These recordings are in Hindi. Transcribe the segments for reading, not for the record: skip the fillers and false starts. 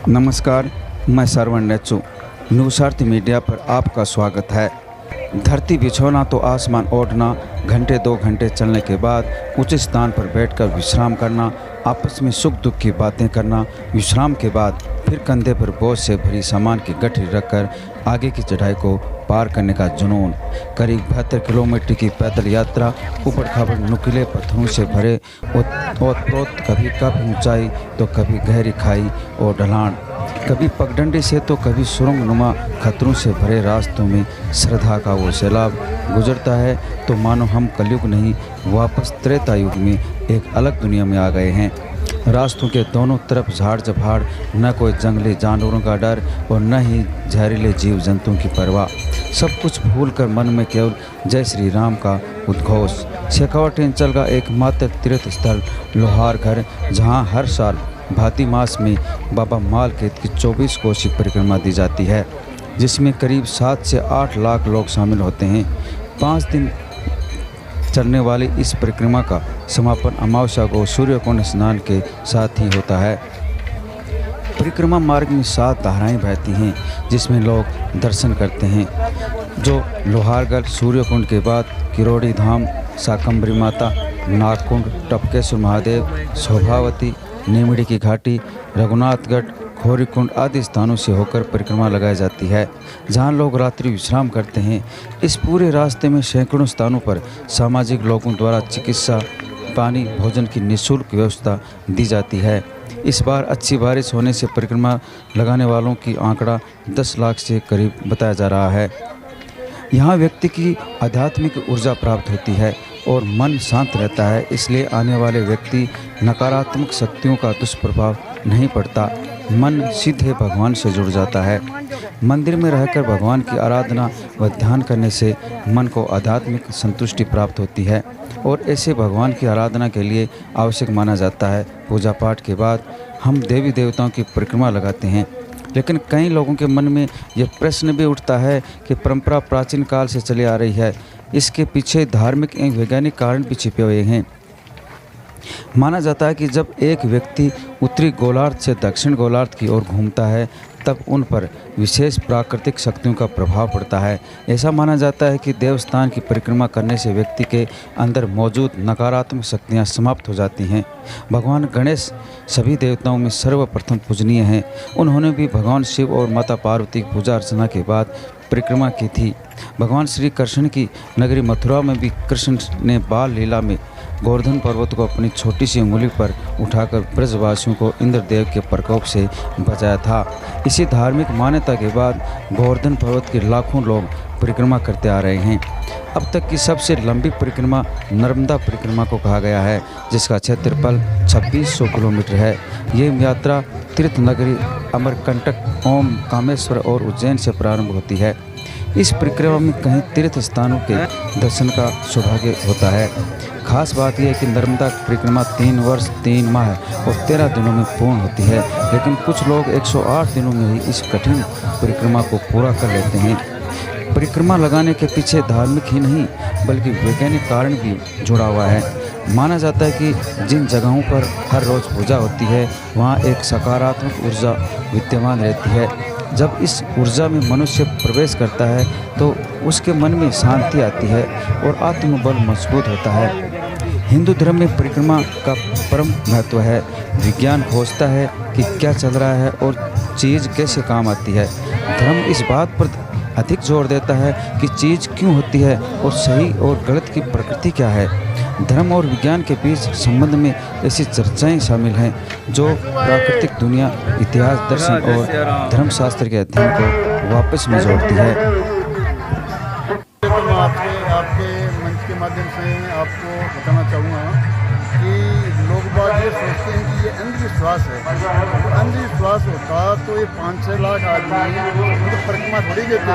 नमस्कार, मैं श्रवण नेचू। न्यूज़ार्थ मीडिया पर आपका स्वागत है। धरती बिछोना तो आसमान ओढ़ना, घंटे 2 घंटे चलने के बाद उचित स्थान पर बैठकर विश्राम करना, आपस में सुख दुख की बातें करना, विश्राम के बाद फिर कंधे पर बोझ से भरी सामान की गठरी रखकर आगे की चढ़ाई को पार करने का जुनून। करीब 72 किलोमीटर की पैदल यात्रा, ऊबड़ खाबड़ नुकीले पत्थरों से भरे ओत-प्रोत, कभी कभी ऊंचाई तो कभी गहरी खाई और ढलान, कभी पगडंडी से तो कभी सुरंग नुमा खतरों से भरे रास्तों में श्रद्धा का वो सैलाब गुजरता है तो मानो हम कलयुग नहीं, वापस त्रेता युग में एक अलग दुनिया में आ गए हैं। रास्तों के दोनों तरफ झाड़ झपाड़, न कोई जंगली जानवरों का डर और न ही जहरीले जीव जंतुओं की परवाह। सब कुछ भूलकर मन में केवल जय श्री राम का उद्घोष। शेखावाटी अंचल का एकमात्र तीर्थ स्थल लोहारघर, जहां हर साल भाती मास में बाबा मालखेत की 24 कोसी परिक्रमा दी जाती है, जिसमें करीब 7 से 8 लाख लोग शामिल होते हैं। 5 दिन चलने वाली इस परिक्रमा का समापन अमावस्या को सूर्यकुंड स्नान के साथ ही होता है। परिक्रमा मार्ग में 7 धाराएं बहती हैं, जिसमें लोग दर्शन करते हैं, जो लोहारगढ़, सूर्यकुंड के बाद किरोड़ी धाम, शाकंभरी माता, नागकुंड, टपकेश्वर महादेव, शोभावती, नीमड़ी की घाटी, रघुनाथगढ़, खोरीकुंड आदि स्थानों से होकर परिक्रमा लगाई जाती है, जहां लोग रात्रि विश्राम करते हैं। इस पूरे रास्ते में सैकड़ों स्थानों पर सामाजिक लोगों द्वारा चिकित्सा, पानी, भोजन की निःशुल्क व्यवस्था दी जाती है। इस बार अच्छी बारिश होने से परिक्रमा लगाने वालों की आंकड़ा 10 लाख से करीब बताया जा रहा है। यहाँ व्यक्ति की आध्यात्मिक ऊर्जा प्राप्त होती है और मन शांत रहता है, इसलिए आने वाले व्यक्ति नकारात्मक शक्तियों का दुष्प्रभाव नहीं पड़ता। मन सीधे भगवान से जुड़ जाता है। मंदिर में रहकर भगवान की आराधना व ध्यान करने से मन को आध्यात्मिक संतुष्टि प्राप्त होती है और ऐसे भगवान की आराधना के लिए आवश्यक माना जाता है। पूजा पाठ के बाद हम देवी देवताओं की परिक्रमा लगाते हैं, लेकिन कई लोगों के मन में यह प्रश्न भी उठता है कि परंपरा प्राचीन काल से चली आ रही है, इसके पीछे धार्मिक एवं वैज्ञानिक कारण भी छिपे हुए हैं। माना जाता है कि जब एक व्यक्ति उत्तरी गोलार्ध से दक्षिण गोलार्ध की ओर घूमता है, तब उन पर विशेष प्राकृतिक शक्तियों का प्रभाव पड़ता है। ऐसा माना जाता है कि देवस्थान की परिक्रमा करने से व्यक्ति के अंदर मौजूद नकारात्मक शक्तियां समाप्त हो जाती हैं। भगवान गणेश सभी देवताओं में सर्वप्रथम पूजनीय हैं। उन्होंने भी भगवान शिव और माता पार्वती की पूजा अर्चना के बाद परिक्रमा की थी। भगवान श्री कृष्ण की नगरी मथुरा में भी कृष्ण ने बाल लीला में गोवर्धन पर्वत को अपनी छोटी सी उंगली पर उठाकर ब्रजवासियों को इंद्रदेव के प्रकोप से बचाया था। इसी धार्मिक मान्यता के बाद गोवर्धन पर्वत के लाखों लोग परिक्रमा करते आ रहे हैं। अब तक की सबसे लंबी परिक्रमा नर्मदा परिक्रमा को कहा गया है, जिसका क्षेत्रफल 2600 किलोमीटर है। ये यात्रा तीर्थ नगरी अमरकंटक, ओम, कामेश्वर और उज्जैन से प्रारंभ होती है। इस परिक्रमा में कहीं तीर्थ स्थानों के दर्शन का सौभाग्य होता है। खास बात यह है कि नर्मदा परिक्रमा 3 वर्ष, 3 माह और 13 दिनों में पूर्ण होती है, लेकिन कुछ लोग 108 दिनों में ही इस कठिन परिक्रमा को पूरा कर लेते हैं। परिक्रमा लगाने के पीछे धार्मिक ही नहीं बल्कि वैज्ञानिक कारण भी जुड़ा हुआ है। माना जाता है कि जिन जगहों पर हर रोज़ पूजा होती है, वहाँ एक सकारात्मक ऊर्जा विद्यमान रहती है। जब इस ऊर्जा में मनुष्य प्रवेश करता है तो उसके मन में शांति आती है और आत्मबल मजबूत होता है। हिंदू धर्म में परिक्रमा का परम महत्व है। विज्ञान खोजता है कि क्या चल रहा है और चीज़ कैसे काम आती है। धर्म इस बात पर अधिक जोर देता है कि चीज़ क्यों होती है और सही और गलत की प्रकृति क्या है। धर्म और विज्ञान के बीच संबंध में ऐसी चर्चाएं शामिल हैं जो प्राकृतिक दुनिया, इतिहास, दर्शन और धर्मशास्त्र के अध्ययन को वापस में जोड़ती है। आपके मंच के माध्यम से आपको बताना चाहूँगा कि लोग बात ये सोचते हैं कि ये अंधविश्वास है। अंधविश्वास होता तो ये 5-6 लाख आदमी तो परिक्रमा थोड़ी देते।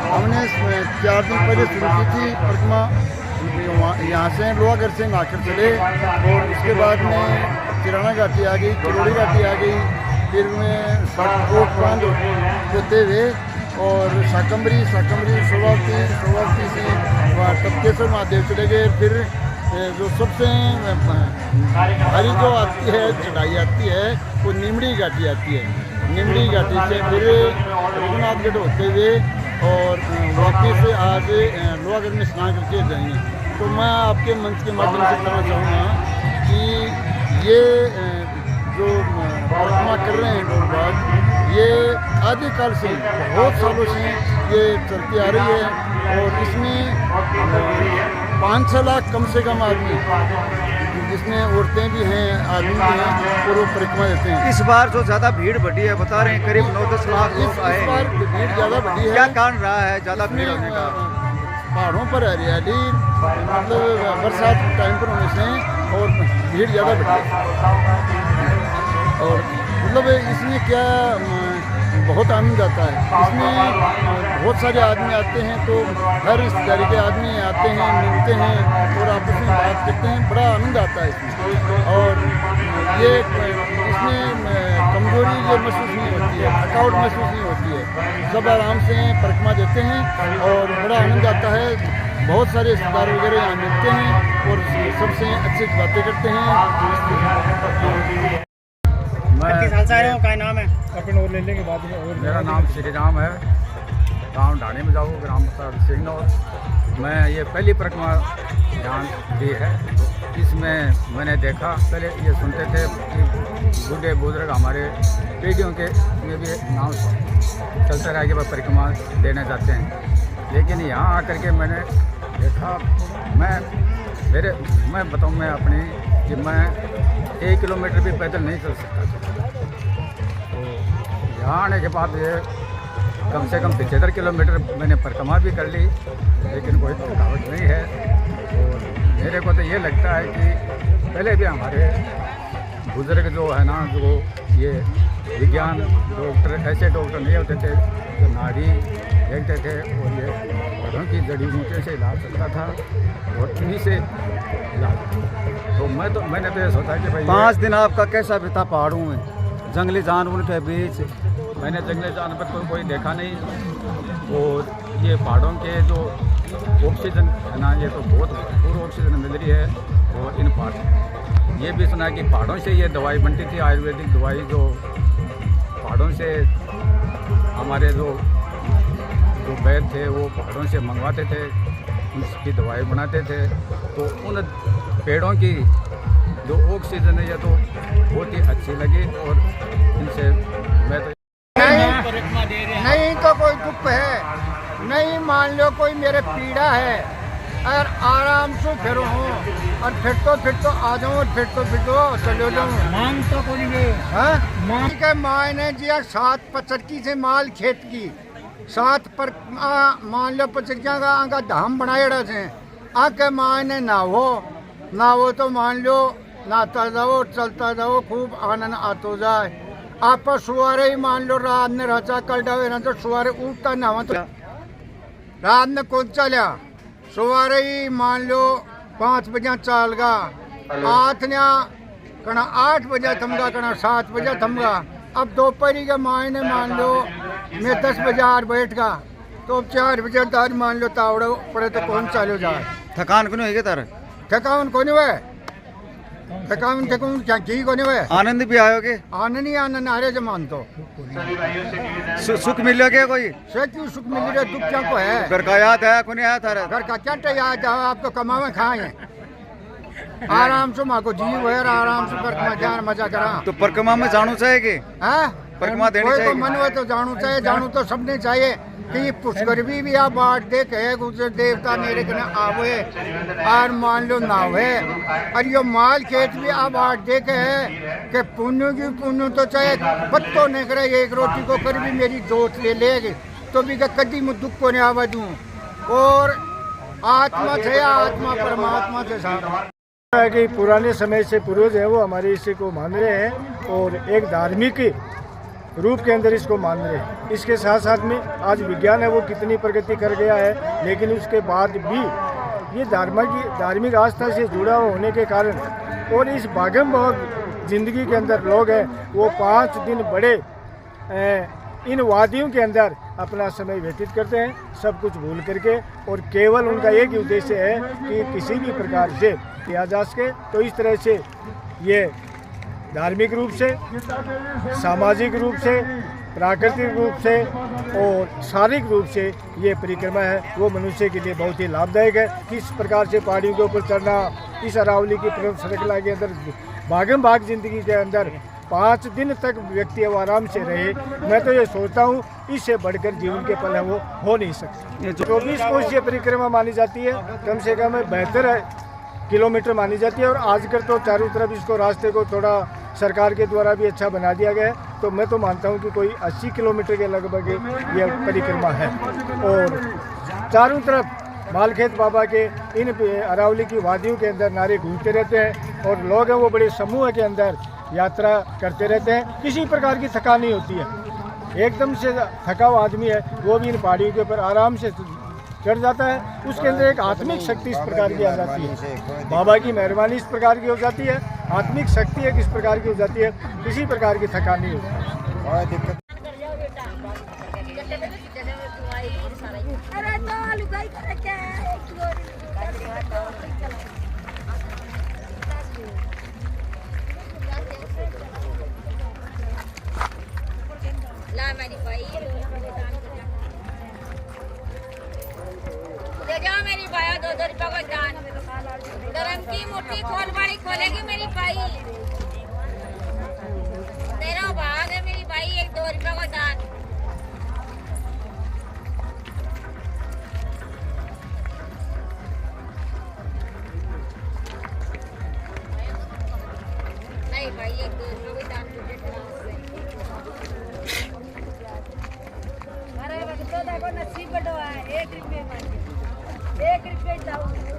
हमने 4 दिन पहले शुरू की थी परिक्रमा, यहाँ से लोहागढ़ से नाकर चले और उसके बाद में किराना घाटी आ गई, किरोड़ी घाटी आ गई, फिर में कोट बांध होते हुए और शाकंभरी, शोभावती से टपकेश्वर महादेव चले गए। फिर जो सबसे भारी जो आती है, चढ़ाई आती है, वो नीमड़ी घाटी आती है। निमड़ी घाटी से फिर रघुनाथगढ़ होते हुए और वापस से आज लोहागढ़ में स्नान करके जाएंगे। तो मैं आपके मंच के माध्यम से कहना चाहूँगा कि ये जो परिक्रमा कर रहे हैं लोग बाग, ये आदिकाल से बहुत सालों से ये चलती आ रही है और इसमें 5-6 लाख कम से कम आदमी, जिसमें औरतें भी हैं, आदमी भी हैं, और वो परिक्रमा देते हैं। इस बार जो ज्यादा भीड़ बढ़ी है, बता रहे हैं करीब 9-10 लाख लोग आए इस बार हैं। भीड़ ज़्यादा बढ़ी है। क्या कारण रहा है ज्यादा भीड़ होने का? पहाड़ों पर हरियाली, मतलब बरसात के टाइम पर होने से और भीड़ ज़्यादा बढ़ी है। और मतलब इसमें क्या बहुत आनंद आता है। इसमें बहुत सारे आदमी आते हैं, तो हर रिश्तेदारी के आदमी आते हैं, मिलते हैं और आपस में बात करते हैं, बड़ा आनंद आता है इसमें। और ये इसमें कमजोरी जो महसूस नहीं होती है, थकावट महसूस नहीं होती है, सब आराम से परिक्रमा देते हैं और बड़ा आनंद आता है। बहुत सारे रिश्तेदार वगैरह यहाँ मिलते हैं और सबसे अच्छी बातें करते हैं। क्या नाम है? अपन और ले लेंगे बाद में। और मेरा नाम श्री राम है, गांव ढाणी में जाऊँ, ग्राम सिंगनौर। मैं ये पहली परिक्रमा ध्यान दी है। इसमें मैंने देखा, पहले ये सुनते थे कि बूढ़े बुजुर्ग हमारे पीढ़ियों के में भी नाम चलता रहा कि वह परिक्रमा देने जाते हैं, लेकिन यहाँ आकर के मैंने देखा, मैं बताऊँ मैं अपनी कि मैं 1 किलोमीटर भी पैदल नहीं चल सकता था। तो यहाँ आने के बाद ये कम से कम 75 किलोमीटर मैंने परिक्रमा भी कर ली, लेकिन कोई थकावट नहीं है। और मेरे को तो ये लगता है कि पहले भी हमारे बुजुर्ग जो है ना, जो ये विज्ञान डॉक्टर, ऐसे डॉक्टर नहीं होते थे जो नाड़ी देखते थे और ये पौधों की जड़ी बूटियों से इलाज चलता था और इन्हीं से इलाज। तो मैंने तो ये सोचा कि भाई 5 दिन आपका कैसा बीता पहाड़ों में, जंगली जानवरों के बीच? मैंने जंगली जानवर तो कोई देखा नहीं, और ये पहाड़ों के जो ऑक्सीजन है ना, ये तो बहुत भरपूर ऑक्सीजन मिल रही है। और इन पहाड़ ये भी सुना कि पहाड़ों से ये दवाई बनती थी, आयुर्वेदिक दवाई जो पहाड़ों से हमारे जो वैद्य थे वो पहाड़ों से मंगवाते थे, उसकी दवाई बनाते थे। तो उन पेड़ों की जो ऑक्सीजन है ये तो बहुत ही अच्छी लगी, और इनसे मैं तो नहीं तो कोई दुख है नहीं, मान लो कोई मेरे पीड़ा है और आराम से फिर हूँ और फिर तो आ जाऊँ और फिर तो चलो जाऊँ। मांग तो कोई नहीं मांग के मायने जी 7 पचटकी से माल खेत की 7 पर मान लो पचटकियाँ का आगा धाम बनाएड़ा से आके मायने ना हो तो मान लो नाता जाओ, चलता जाओ, खूब आनंद आतो जाए। आप सुवारे ही मान लो रात ने रचा कल डावे ना, तो सुवारे उठता ना हो तो रात ने कौन चलिया, सुवारे ही मान लो 5 बजे चाल गा, 8 बजे थमगा, कना 7 बजे थमगा। अब दोपहरी के मायने मान लो मैं 10 बजे बैठ गा, तो 4 बजे तक मान लो तावड़ा पड़े तो कौन चालो जाए। थकान को नहीं है तार? थकान को नहीं हुए, थकान क्या की को नहीं हुए। आनंद भी आयोगे? आनंद ही आनंद आ रहे जमान तो सुख मिलो क्या? कोई सुख मिल रहा, दुख क्या को है? घर का याद है को नहीं आया थारा? घर का क्या याद है? आप तो कमावे खाए आराम से, माँ को जीव है, आराम से परिक्रमा जान मजा करा। तो परिक्रमा में जानो चाहिए? परिक्रमा देनी चाहिए? मन हुआ तो जानू चाहिए, जानू तो सबने चाहिए कि पुष्कर भी आप बाट दे कहे गुजर देवता मेरे कने आवे और मान लो ना हुए, और यो माल खेत भी आप बाट दे कहे कि पुण्य की पुण्य तो चाहे पत्तो नहीं करे, एक रोटी को कर भी मेरी जोत ले लेगी तो भी कदी में दुख को नहीं आवा दूँ। और आत्मा थे, आत्मा परमात्मा से साथ कि पुराने समय से पूर्वज है वो हमारे इसी को मान रहे हैं और एक धार्मिक रूप के अंदर इसको मान रहे हैं। इसके साथ साथ में आज विज्ञान है वो कितनी प्रगति कर गया है, लेकिन उसके बाद भी ये धार्मिक आस्था से जुड़ा होने के कारण और इस भागम भाग जिंदगी के अंदर लोग हैं वो 5 दिन बड़े इन वादियों के अंदर अपना समय व्यतीत करते हैं, सब कुछ भूल करके, और केवल उनका एक ही उद्देश्य है कि किसी भी प्रकार से किया जा सके। तो इस तरह से ये धार्मिक रूप से, सामाजिक रूप से, प्राकृतिक रूप से और शारीरिक रूप से ये परिक्रमा है वो मनुष्य के लिए बहुत ही लाभदायक है। किस प्रकार से पहाड़ियों के ऊपर चढ़ना, इस अरावली की पर्वत श्रृंखला के अंदर भागम भाग जिंदगी के अंदर 5 दिन तक व्यक्ति वो आराम से रहे, मैं तो ये सोचता हूँ इससे बढ़कर जीवन के पल है वो हो नहीं सकते। 24 कोस ये परिक्रमा मानी जाती है, कम से कम 72 किलोमीटर मानी जाती है और आजकल तो चारों तरफ इसको रास्ते को थोड़ा सरकार के द्वारा भी अच्छा बना दिया गया है। तो मैं तो मानता हूँ कि कोई 80 किलोमीटर के लगभग ये परिक्रमा है और चारों तरफ मालखेत बाबा के इन अरावली की वादियों के अंदर नारे घूमते रहते हैं और लोग हैं वो बड़े समूह के अंदर यात्रा करते रहते हैं। किसी प्रकार की थकान नहीं होती है, एकदम से थका हुआ आदमी है वो भी इन पहाड़ियों के ऊपर आराम से चढ़ जाता है। उसके अंदर एक आत्मिक शक्ति इस प्रकार की आ जाती है, बाबा की मेहरबानी इस प्रकार की हो जाती है, आत्मिक शक्ति एक इस प्रकार की हो जाती है, किसी प्रकार की थकान नहीं होती। दे जाओ मेरी भाई 2-2 रुपया का दान। धर्म की मुट्ठी खोल बड़ी खोलेगी मेरी भाई। तेरा भाग है मेरी भाई, 1-2 रुपया का दान। नहीं भाई 1-2 रुपया का दान अरे तो देखो नसीब बटवा है 1 रुपये में 1 रुपये जाऊँ।